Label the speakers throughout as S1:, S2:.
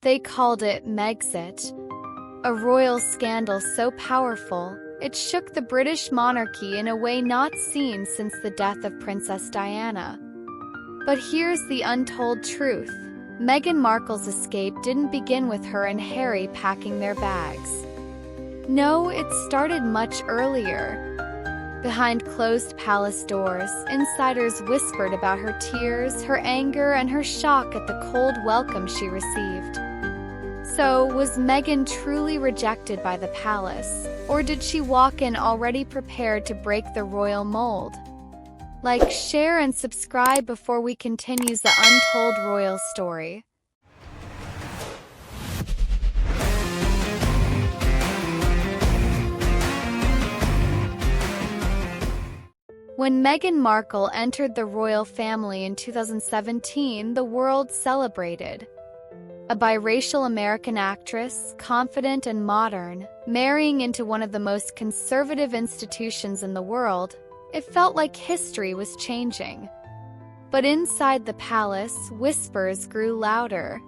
S1: They called it Megxit, a royal scandal so powerful, it shook the British monarchy in a way not seen since the death of Princess Diana. But here's the untold truth. Meghan Markle's escape didn't begin with her and Harry packing their bags. No, it started much earlier. Behind closed palace doors, insiders whispered about her tears, her anger, and her shock at the cold welcome she received. So, was Meghan truly rejected by the palace, or did she walk in already prepared to break the royal mold? Like, share, and subscribe before we continue the untold royal story. When Meghan Markle entered the royal family in 2017, the world celebrated. A biracial American actress, confident and modern, marrying into one of the most conservative institutions in the world, it felt like history was changing. But inside the palace, whispers grew louder.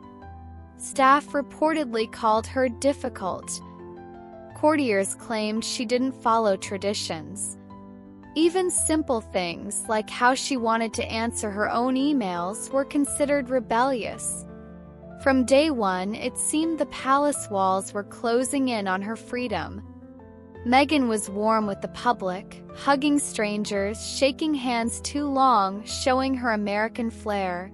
S1: Staff reportedly called her difficult. Courtiers claimed she didn't follow traditions. Even simple things like how she wanted to answer her own emails were considered rebellious. From day one, it seemed the palace walls were closing in on her freedom. Meghan was warm with the public, hugging strangers, shaking hands too long, showing her American flair.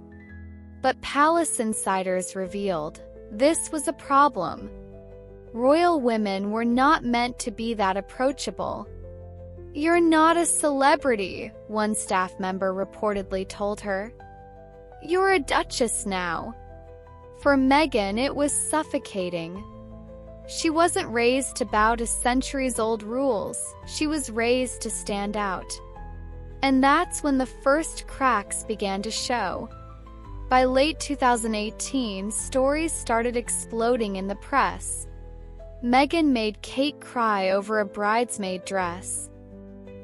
S1: But palace insiders revealed this was a problem. Royal women were not meant to be that approachable. "You're not a celebrity," one staff member reportedly told her. "You're a duchess now." For Meghan, it was suffocating. She wasn't raised to bow to centuries-old rules, she was raised to stand out. And that's when the first cracks began to show. By late 2018, stories started exploding in the press. Meghan made Kate cry over a bridesmaid dress.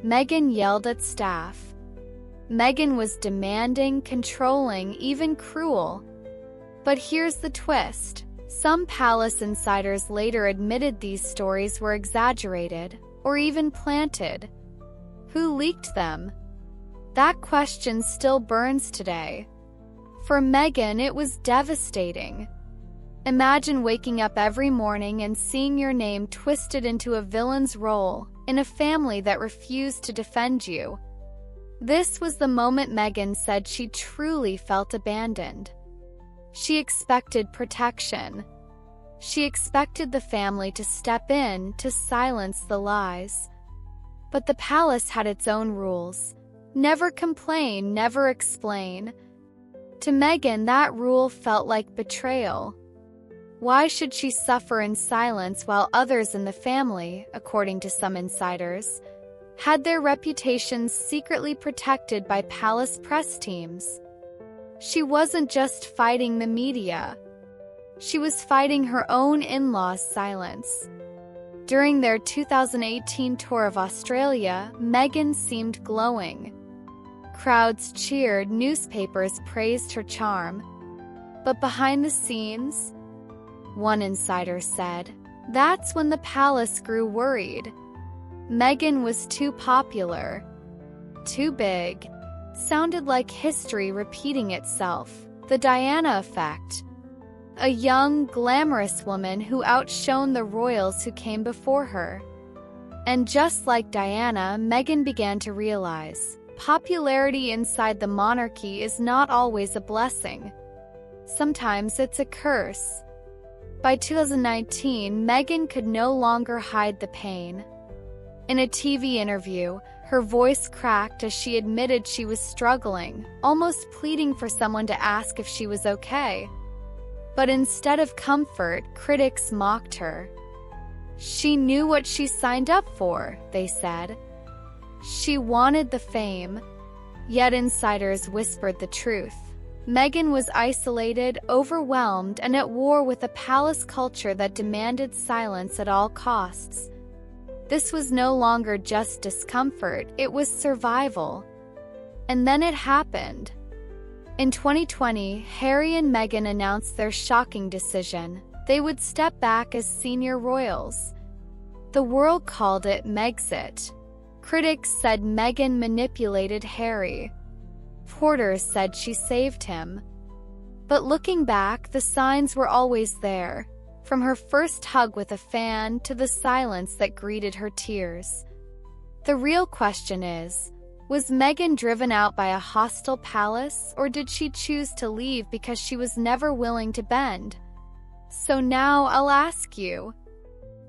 S1: Meghan yelled at staff. Meghan was demanding, controlling, even cruel. But here's the twist. Some palace insiders later admitted these stories were exaggerated, or even planted. Who leaked them? That question still burns today. For Meghan, it was devastating. Imagine waking up every morning and seeing your name twisted into a villain's role in a family that refused to defend you. This was the moment Meghan said she truly felt abandoned. She expected protection. She expected the family to step in to silence the lies. But the palace had its own rules. Never complain, never explain. To Meghan, that rule felt like betrayal. Why should she suffer in silence while others in the family, according to some insiders, had their reputations secretly protected by palace press teams? She wasn't just fighting the media. She was fighting her own in-laws' silence. During their 2018 tour of Australia, Meghan seemed glowing. Crowds cheered, newspapers praised her charm. But behind the scenes, one insider said, that's when the palace grew worried. Meghan was too popular, too big. Sounded like history repeating itself. The Diana effect. A young, glamorous woman who outshone the royals who came before her. And just like Diana, Meghan began to realize, popularity inside the monarchy is not always a blessing. Sometimes it's a curse. By 2019, Meghan could no longer hide the pain. In a TV interview, her voice cracked as she admitted she was struggling, almost pleading for someone to ask if she was okay. But instead of comfort, critics mocked her. She knew what she signed up for, they said. She wanted the fame. Yet insiders whispered the truth. Meghan was isolated, overwhelmed, and at war with a palace culture that demanded silence at all costs. This was no longer just discomfort, it was survival. And then it happened. In 2020, Harry and Meghan announced their shocking decision. They would step back as senior royals. The world called it Megxit. Critics said Meghan manipulated Harry. Reporters said she saved him. But looking back, the signs were always there, from her first hug with a fan to the silence that greeted her tears. The real question is, was Meghan driven out by a hostile palace, or did she choose to leave because she was never willing to bend? So now I'll ask you,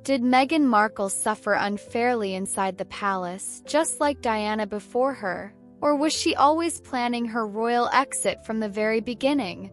S1: did Meghan Markle suffer unfairly inside the palace, just like Diana before her, or was she always planning her royal exit from the very beginning?